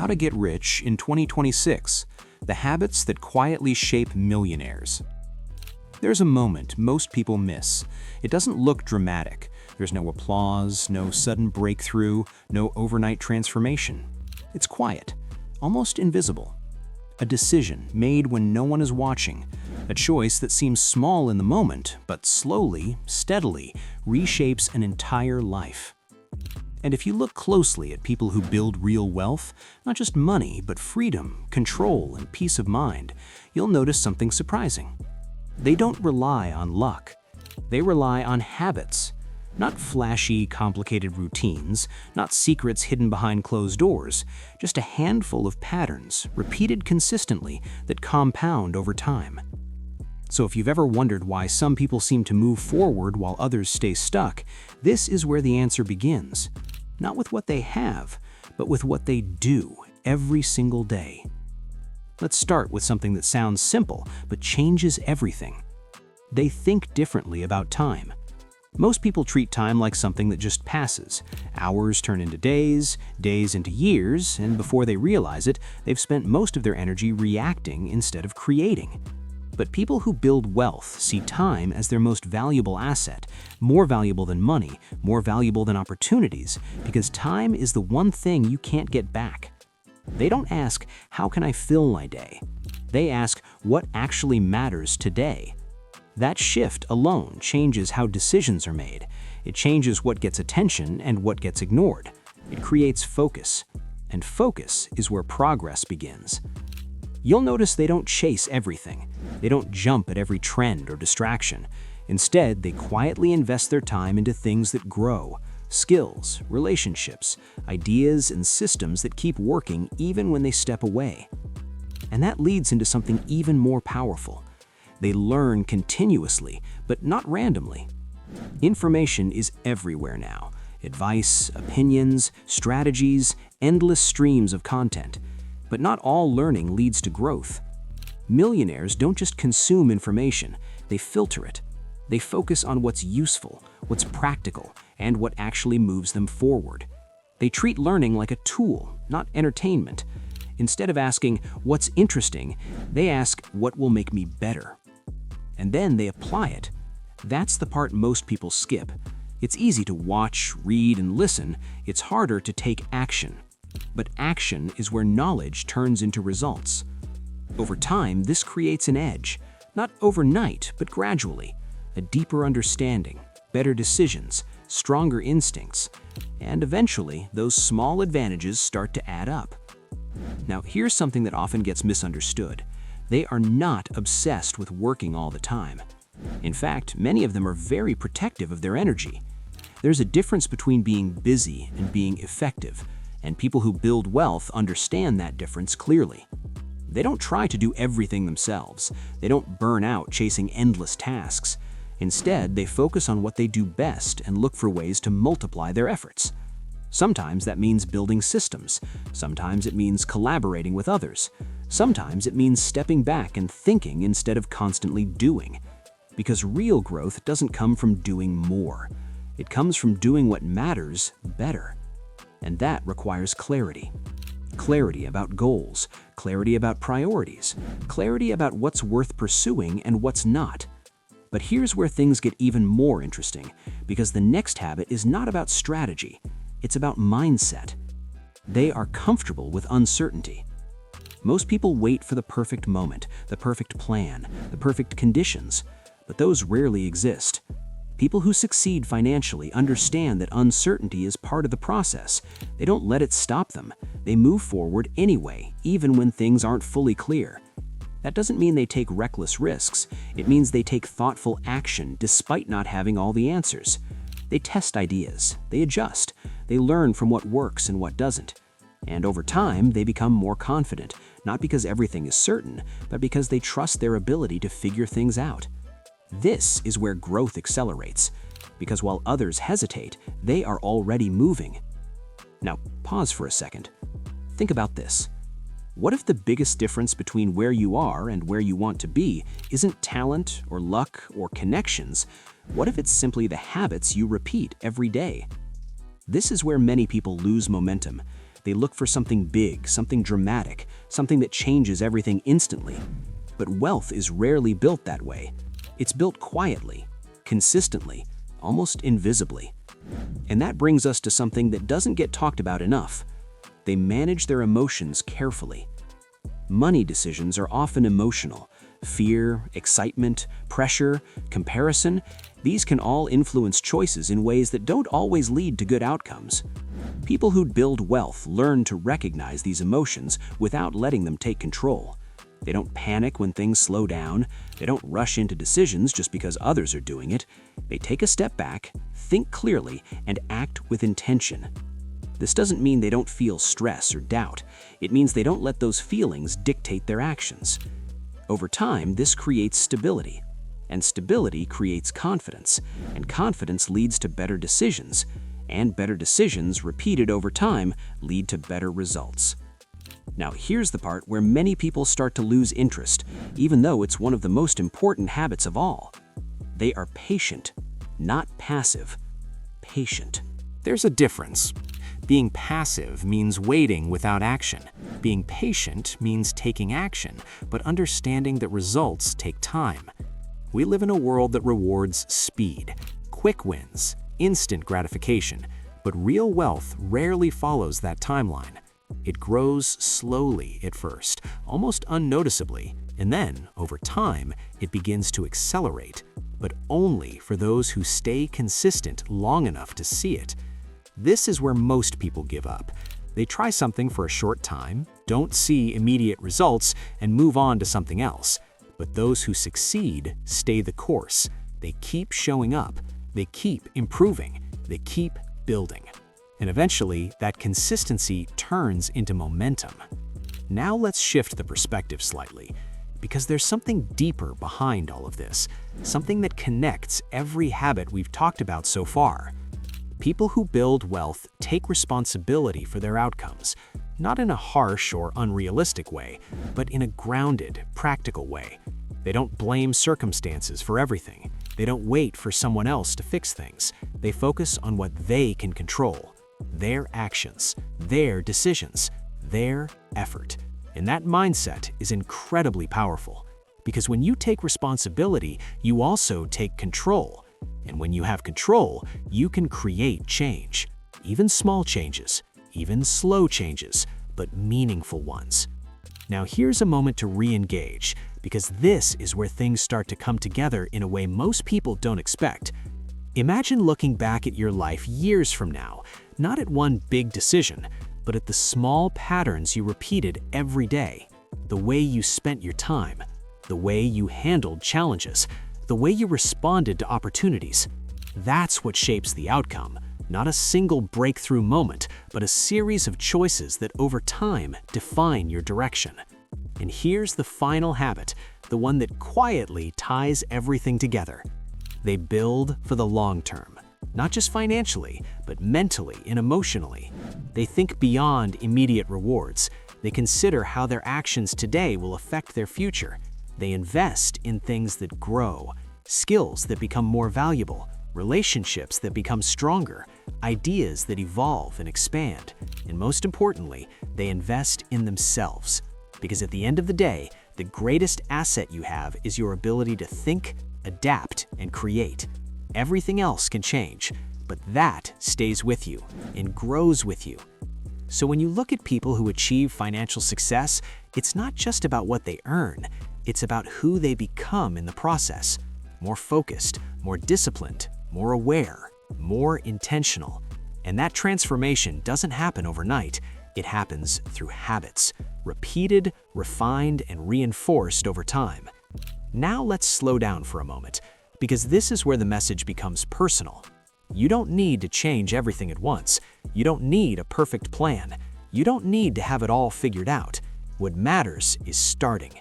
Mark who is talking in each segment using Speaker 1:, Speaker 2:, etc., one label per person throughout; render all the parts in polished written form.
Speaker 1: How to Get Rich in 2026, The Habits That Quietly Shape Millionaires. There's a moment most people miss. It doesn't look dramatic. There's no applause, no sudden breakthrough, no overnight transformation. It's quiet, almost invisible. A decision made when no one is watching. A choice that seems small in the moment, but slowly, steadily, reshapes an entire life. And if you look closely at people who build real wealth, not just money, but freedom, control, and peace of mind, you'll notice something surprising. They don't rely on luck. They rely on habits. Not flashy, complicated routines, not secrets hidden behind closed doors, just a handful of patterns, repeated consistently, that compound over time. So if you've ever wondered why some people seem to move forward while others stay stuck, this is where the answer begins. Not with what they have, but with what they do every single day. Let's start with something that sounds simple, but changes everything. They think differently about time. Most people treat time like something that just passes. Hours turn into days, days into years, and before they realize it, they've spent most of their energy reacting instead of creating. But people who build wealth see time as their most valuable asset, more valuable than money, more valuable than opportunities, because time is the one thing you can't get back. They don't ask, how can I fill my day? They ask, what actually matters today? That shift alone changes how decisions are made. It changes what gets attention and what gets ignored. It creates focus. And focus is where progress begins. You'll notice they don't chase everything. They don't jump at every trend or distraction. Instead, they quietly invest their time into things that grow, skills, relationships, ideas, and systems that keep working even when they step away. And that leads into something even more powerful. They learn continuously, but not randomly. Information is everywhere now. Advice, opinions, strategies, endless streams of content. But not all learning leads to growth. Millionaires don't just consume information, they filter it. They focus on what's useful, what's practical, and what actually moves them forward. They treat learning like a tool, not entertainment. Instead of asking, what's interesting, they ask, what will make me better? And then they apply it. That's the part most people skip. It's easy to watch, read, and listen. It's harder to take action. But action is where knowledge turns into results. Over time, this creates an edge. Not overnight, but gradually. A deeper understanding, better decisions, stronger instincts. And eventually, those small advantages start to add up. Now, here's something that often gets misunderstood. They are not obsessed with working all the time. In fact, many of them are very protective of their energy. There's a difference between being busy and being effective, and people who build wealth understand that difference clearly. They don't try to do everything themselves. They don't burn out chasing endless tasks. Instead, they focus on what they do best and look for ways to multiply their efforts. Sometimes that means building systems. Sometimes it means collaborating with others. Sometimes it means stepping back and thinking instead of constantly doing. Because real growth doesn't come from doing more. It comes from doing what matters better. And that requires clarity. Clarity about goals, clarity about priorities, clarity about what's worth pursuing and what's not. But here's where things get even more interesting, because the next habit is not about strategy. It's about mindset. They are comfortable with uncertainty. Most people wait for the perfect moment, the perfect plan, the perfect conditions, but those rarely exist. People who succeed financially understand that uncertainty is part of the process. They don't let it stop them. They move forward anyway, even when things aren't fully clear. That doesn't mean they take reckless risks. It means they take thoughtful action despite not having all the answers. They test ideas, they adjust, they learn from what works and what doesn't. And over time, they become more confident, not because everything is certain, but because they trust their ability to figure things out. This is where growth accelerates, because while others hesitate, they are already moving. Now, pause for a second. Think about this. What if the biggest difference between where you are and where you want to be isn't talent or luck or connections? What if it's simply the habits you repeat every day? This is where many people lose momentum. They look for something big, something dramatic, something that changes everything instantly. But wealth is rarely built that way. It's built quietly, consistently, almost invisibly. And that brings us to something that doesn't get talked about enough. They manage their emotions carefully. Money decisions are often emotional. Fear, excitement, pressure, comparison, these can all influence choices in ways that don't always lead to good outcomes. People who build wealth learn to recognize these emotions without letting them take control. They don't panic when things slow down. They don't rush into decisions just because others are doing it. They take a step back, think clearly, and act with intention. This doesn't mean they don't feel stress or doubt. It means they don't let those feelings dictate their actions. Over time, this creates stability, and stability creates confidence, and confidence leads to better decisions, and better decisions repeated over time lead to better results. Now here's the part where many people start to lose interest, even though it's one of the most important habits of all. They are patient, not passive. Patient. There's a difference. Being passive means waiting without action. Being patient means taking action, but understanding that results take time. We live in a world that rewards speed, quick wins, instant gratification, but real wealth rarely follows that timeline. It grows slowly at first, almost unnoticeably, and then, over time, it begins to accelerate, but only for those who stay consistent long enough to see it. This is where most people give up. They try something for a short time, don't see immediate results, and move on to something else. But those who succeed stay the course. They keep showing up. They keep improving. They keep building. And eventually, that consistency turns into momentum. Now let's shift the perspective slightly, because there's something deeper behind all of this, something that connects every habit we've talked about so far. People who build wealth take responsibility for their outcomes, not in a harsh or unrealistic way, but in a grounded, practical way. They don't blame circumstances for everything. They don't wait for someone else to fix things. They focus on what they can control, their actions, their decisions, their effort. And that mindset is incredibly powerful, because when you take responsibility, you also take control. And when you have control, you can create change. Even small changes, even slow changes, but meaningful ones. Now here's a moment to re-engage, because this is where things start to come together in a way most people don't expect. Imagine looking back at your life years from now, not at one big decision, but at the small patterns you repeated every day. The way you spent your time, the way you handled challenges, the way you responded to opportunities. That's what shapes the outcome, not a single breakthrough moment, but a series of choices that over time define your direction. And here's the final habit, the one that quietly ties everything together. They build for the long term, not just financially, but mentally and emotionally. They think beyond immediate rewards. They consider how their actions today will affect their future. They invest in things that grow, skills that become more valuable, relationships that become stronger, ideas that evolve and expand. And most importantly, they invest in themselves. Because at the end of the day, the greatest asset you have is your ability to think, adapt, and create. Everything else can change, but that stays with you and grows with you. So when you look at people who achieve financial success, it's not just about what they earn. It's about who they become in the process. More focused, more disciplined, more aware, more intentional. And that transformation doesn't happen overnight. It happens through habits, repeated, refined, and reinforced over time. Now let's slow down for a moment, because this is where the message becomes personal. You don't need to change everything at once. You don't need a perfect plan. You don't need to have it all figured out. What matters is starting.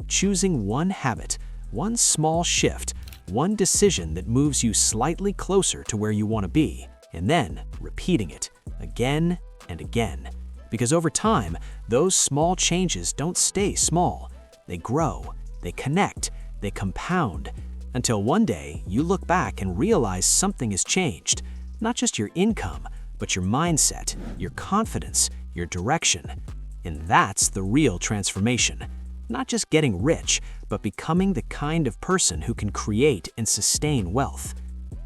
Speaker 1: Choosing one habit, one small shift, one decision that moves you slightly closer to where you want to be, and then repeating it again and again. Because over time, those small changes don't stay small. They grow, they connect, they compound, until one day you look back and realize something has changed. Not just your income, but your mindset, your confidence,
Speaker 2: your direction. And that's the real transformation. Not just getting rich, but becoming the kind of person who can create and sustain wealth.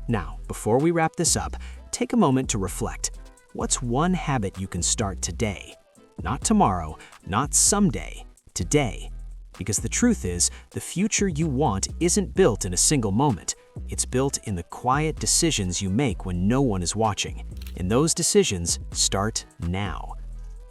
Speaker 2: Now, before we wrap this up, take a moment to reflect. What's one habit you can start today? Not tomorrow, not someday, today. Because the truth is, the future you want isn't built in a single moment. It's built in the quiet decisions you make when no one is watching. And those decisions start now.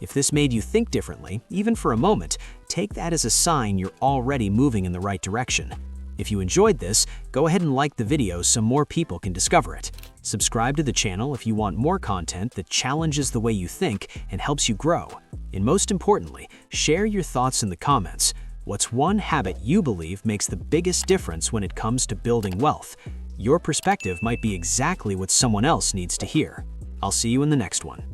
Speaker 2: If this made you think differently, even for a moment, take that as a sign you're already moving in the right direction. If you enjoyed this, go ahead and like the video so more people can discover it. Subscribe to the channel if you want more content that challenges the way you think and helps you grow. And most importantly, share your thoughts in the comments. What's one habit you believe makes the biggest difference when it comes to building wealth? Your perspective might be exactly what someone else needs to hear. I'll see you in the next one.